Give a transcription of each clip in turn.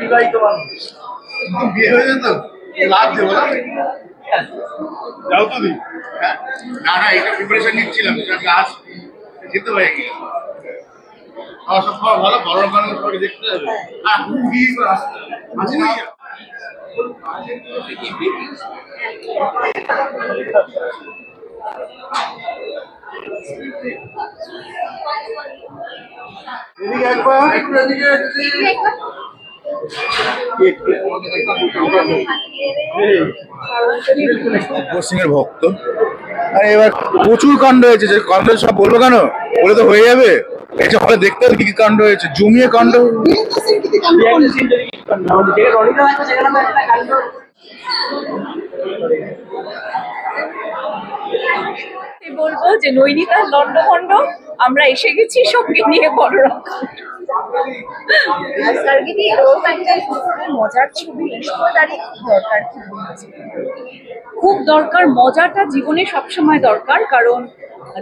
বিবাহিত মানুষ বিয়ে হয়ে যেত লাভ দেবো না যাও তুমি। না না, এটা প্রিপারেশন নিচ্ছিলাম, গাছ যেতে হয়ে গিয়ে সব খাওয়া ভালো, বড় মানুষ সবাই দেখতে হবে। এদিকে একবার একটু এদিকে সিংহের ভক্ত। আর এবার প্রচুর কাণ্ড হয়েছে, যে কাণ্ড সব বলবো কেন, বলে তো হয়ে যাবে। এটা হলে দেখতে হবে কি কি কাণ্ড হয়েছে, জমিয়ে কাণ্ড। বলবো যে নৈনিতাল দণ্ডখণ্ড আমরা এসে গেছি সঙ্গে নিয়ে বড় রকম মজার ছবি দাঁড়িয়ে খুব দরকার। মজাটা জীবনে সবসময় দরকার, কারণ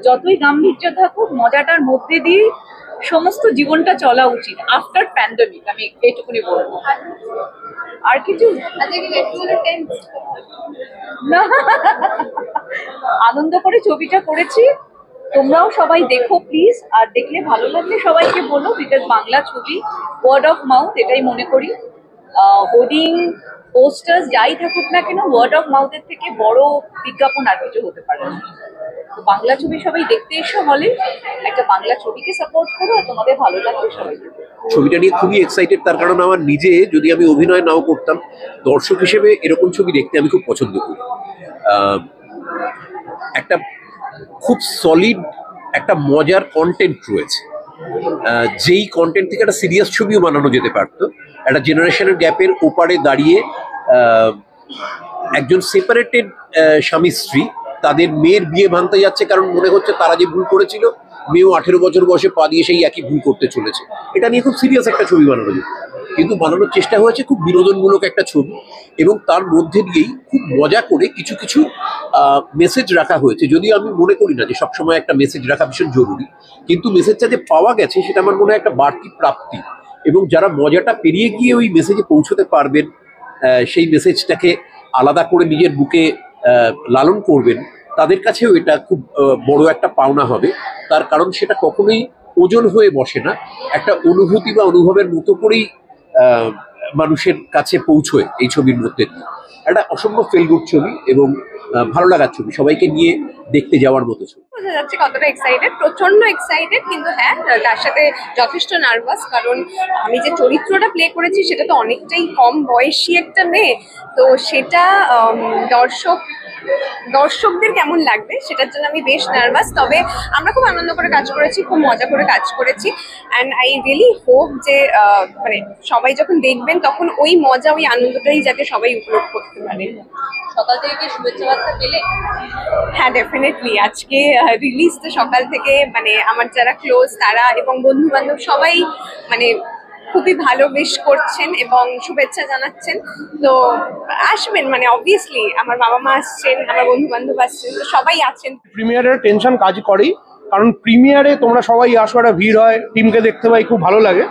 যতই গাম্ভীর্য থাকুক মজাটার মধ্যে দিয়ে সমস্ত জীবনটা চলা উচিত আফটার প্যান্ডেমিক। আমি এইটুকুনি বলবো। আর কিছু না, আনন্দ করে ছবিটা করেছি। তোমরাও সবাই দেখো প্লিজ, আর দেখলে ভালো লাগলে সবাইকে বলো, বিকজ বাংলা ছবি, ওয়ার্ড অফ মাউথ, এটাই মনে করি। হোর্ডিং, পোস্টার্স যাই থাকুক না কেন, ওয়ার্ড অফ মাউথের থেকে বড় বিজ্ঞাপন আর কিছু হতে পারে না। তো বাংলা ছবি সবাই দেখতে এসো, হলে একটা বাংলা ছবিকে সাপোর্ট করো, আর তোমাদের ভালো লাগবে সবাই। ছবিটা নিয়ে খুবই এক্সাইটেড, তার কারণ আমার নিজে, যদি আমি অভিনয় নাও করতাম, দর্শক হিসেবে এরকম ছবি দেখতে আমি খুব পছন্দ করি। একটা খুব সলিড একটা মজার কন্টেন্ট রয়েছে, যেই কন্টেন্ট থেকে একটা সিরিয়াস ছবিও বানানো যেতে পারতো। একটা জেনারেশনের গ্যাপের ওপারে দাঁড়িয়ে একজন সেপারেটেড স্বামী স্ত্রী তাদের মেয়ের বিয়ে ভাঙতে যাচ্ছে, কারণ মনে হচ্ছে তারা যে ভুল করেছিল মেয়েও 18 বছর বয়সে পা দিয়ে সেই একই ভুল করতে চলেছে। এটা নিয়ে খুব সিরিয়াস একটা ছবি বানানো যেত, কিন্তু বানানোর চেষ্টা হয়েছে খুব বিনোদনমূলক একটা ছবি, এবং তার মধ্যে দিয়েই খুব মজা করে কিছু কিছু মেসেজ রাখা হয়েছে। যদিও আমি মনে করি না যে সবসময় একটা মেসেজ রাখা ভীষণ জরুরি, কিন্তু মেসেজটা যে পাওয়া গেছে সেটা আমার মনে হয় একটা বাড়তি প্রাপ্তি, এবং যারা মজাটা পেরিয়ে গিয়ে ওই মেসেজে পৌঁছতে পারবেন, সেই মেসেজটাকে আলাদা করে নিজের বুকে লালন করবেন, তাদের কাছেও এটা খুব বড় একটা পাওনা হবে। তার কারণ সেটা কখনোই ওজন হয়ে বসে না, একটা অনুভূতি বা অনুভবের মতো করেই মানুষের কাছে পৌঁছয় এই ছবির মধ্যে দিয়ে। একটা অসম্ভব ফিলগুড ছবি এবং ভালো লাগার ছবি, সবাইকে নিয়ে দেখতে যাওয়ার মতো ছবি। বোঝা যাচ্ছে কতটা এক্সাইটেড, প্রচন্ড এক্সাইটেড, কিন্তু হ্যাঁ তার সাথে যথেষ্ট নার্ভাস, কারণ আমি যে চরিত্রটা প্লে করেছি সেটা তো অনেকটাই কম বয়সী একটা মেয়ে। তো সেটা দর্শকদের কেমন লাগবে সেটার জন্য আমি বেশ নার্ভাস। তবে আমরা খুব আনন্দ করে কাজ করেছি, খুব মজা করে কাজ করেছি, অ্যান্ড আই রিয়েলি হোপ যে মানে সবাই যখন দেখবেন তখন ওই মজা, ওই আনন্দটাই যাতে সবাই উপভোগ করতে পারে। সকাল থেকে কি শুভেচ্ছা বার্তা পেলে? হ্যাঁ, ডেফিনেটলি। আজকে রিলিজ তো সকাল থেকে, মানে আমার যারা ক্লোজ তারা এবং বন্ধু বান্ধব সবাই মানে খুবই ভালো উইশ করছেন এবং শুভেচ্ছা জানাচ্ছেন। তো আসবেন, মানে অবভিয়াসলি আমার বাবা মা আসছেন, আমার বন্ধু বান্ধব আসছেন, তো সবাই আছেন। প্রিমিয়ারের টেনশন কাজ করেই, কারণ প্রিমিয়ারে তোমরা সবাই আসো, একটা ভিড় হয়, টিমকে দেখতে পাই, খুব ভালো লাগে।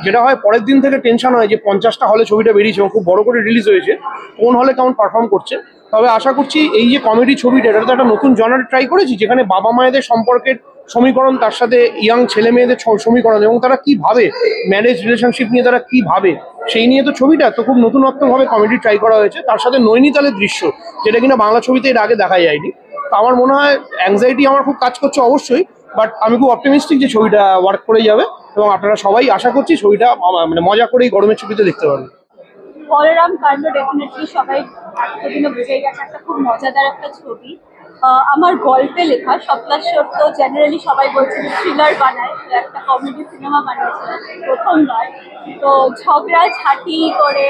যেটা হয় পরের দিন থেকে টেনশন হয় যে 50টা হলে ছবিটা বেরিয়েছে এবং খুব বড় করে রিলিজ হয়েছে, কোন হলে কেমন পারফর্ম করছে। তবে আশা করছি এই যে কমেডি ছবিটা, এটা তো একটা নতুন জনারে ট্রাই করেছি, যেখানে বাবা মায়েদের সম্পর্কের সমীকরণ, তার সাথে ইয়াং ছেলে মেয়েদের সমীকরণ, এবং তারা কি ভাবে ম্যারেজ রিলেশনশিপ নিয়ে, তারা কি ভাবে সেই নিয়ে তো ছবিটা তো খুব নতুনত্বভাবে কমেডি ট্রাই করা হয়েছে। তার সাথে নৈনিতালের দৃশ্য, যেটা কিনা বাংলা ছবিতে এর আগে দেখা যায়নি। তো আমার মনে হয় অ্যাংজাইটি আমার খুব কাজ করছে অবশ্যই, বাট আমি খুব অপটিমিস্টিক যে ছবিটা ওয়ার্ক করে যাবে, এবং আপনারা সবাই আশা করছি ছবিটা মানে মজা করে এই গরমের ছবিতে দেখতে পারবেন। বলরাম কাণ্ড ডেফিনেটলি সবাই এতদিনও বুঝে গেছে, একটা খুব মজাদার একটা ছবি। আমার গল্পে লেখা। সপ্তাহ সত্য জেনারেলি সবাই বলছে যে থ্রিলার বানায়, একটা কমেডি সিনেমা বানিয়েছে প্রথমবার। তো ঝগড়া ঝাঁটি করে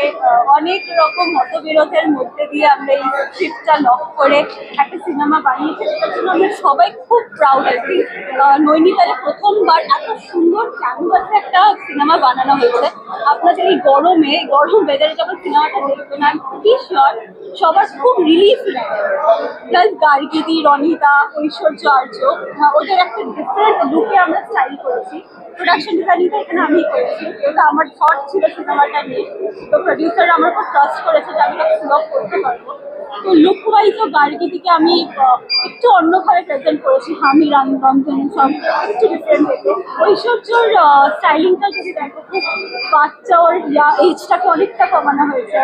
অনেক রকম মতবিরোধের মধ্যে দিয়ে আমরা এই স্ক্রিপ্টটা লক করে একটা সিনেমা বানিয়েছি, সেটার জন্য আমরা সবাই খুব প্রাউড আছি। নৈনিতালে প্রথমবার এত সুন্দর ক্যানভাসে একটা সিনেমা বানানো হয়েছে। আপনাদের এই গরমে, গরম ওয়েদারে যখন সিনেমাটা দেখবেন, আমি খুবই শিওর সবার খুব রিলিফ লাগে। প্লাস গার্গিদি, রনিতা, ঐশ্বর্য আর্য, ওদের একটা ডিফারেন্ট লুকে আমরা স্টাইল করেছি। প্রোডাকশন ডিজাইনিংটা এখানে আমি করেছি, যেহেতু আমার থট ছিল সিনেমাটা নিয়ে, তো প্রডিউসার আমার খুব ট্রাস্ট করেছে যে আমি এটা ফ্লপ করতে পারবো। তো লুক ওয়াইজও গার্গিদিকে আমি একটু অন্যভাবে প্রেজেন্ট করেছি, হামি রঞ্জন সব একটু ডিফারেন্ট হয়েছে। ঐশ্বর্যর স্টাইলিংটা যদি দেখো, খুব বাচ্চা, ওর এজটাকে অনেকটা কমানো হয়েছে,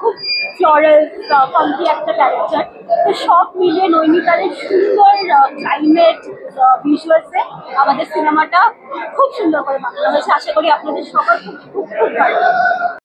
খুব ফ্লোরাল ফাঙ্কি একটা ক্যারেক্টার। তো সব মিলিয়ে নৈনিতালের সুন্দর ক্লাইমেট ভিজুয়ালসে আমাদের সিনেমাটা খুব সুন্দর করে বানানো হয়েছে। আশা করি আপনাদের সবার খুব খুব খুব ভালো লাগবে।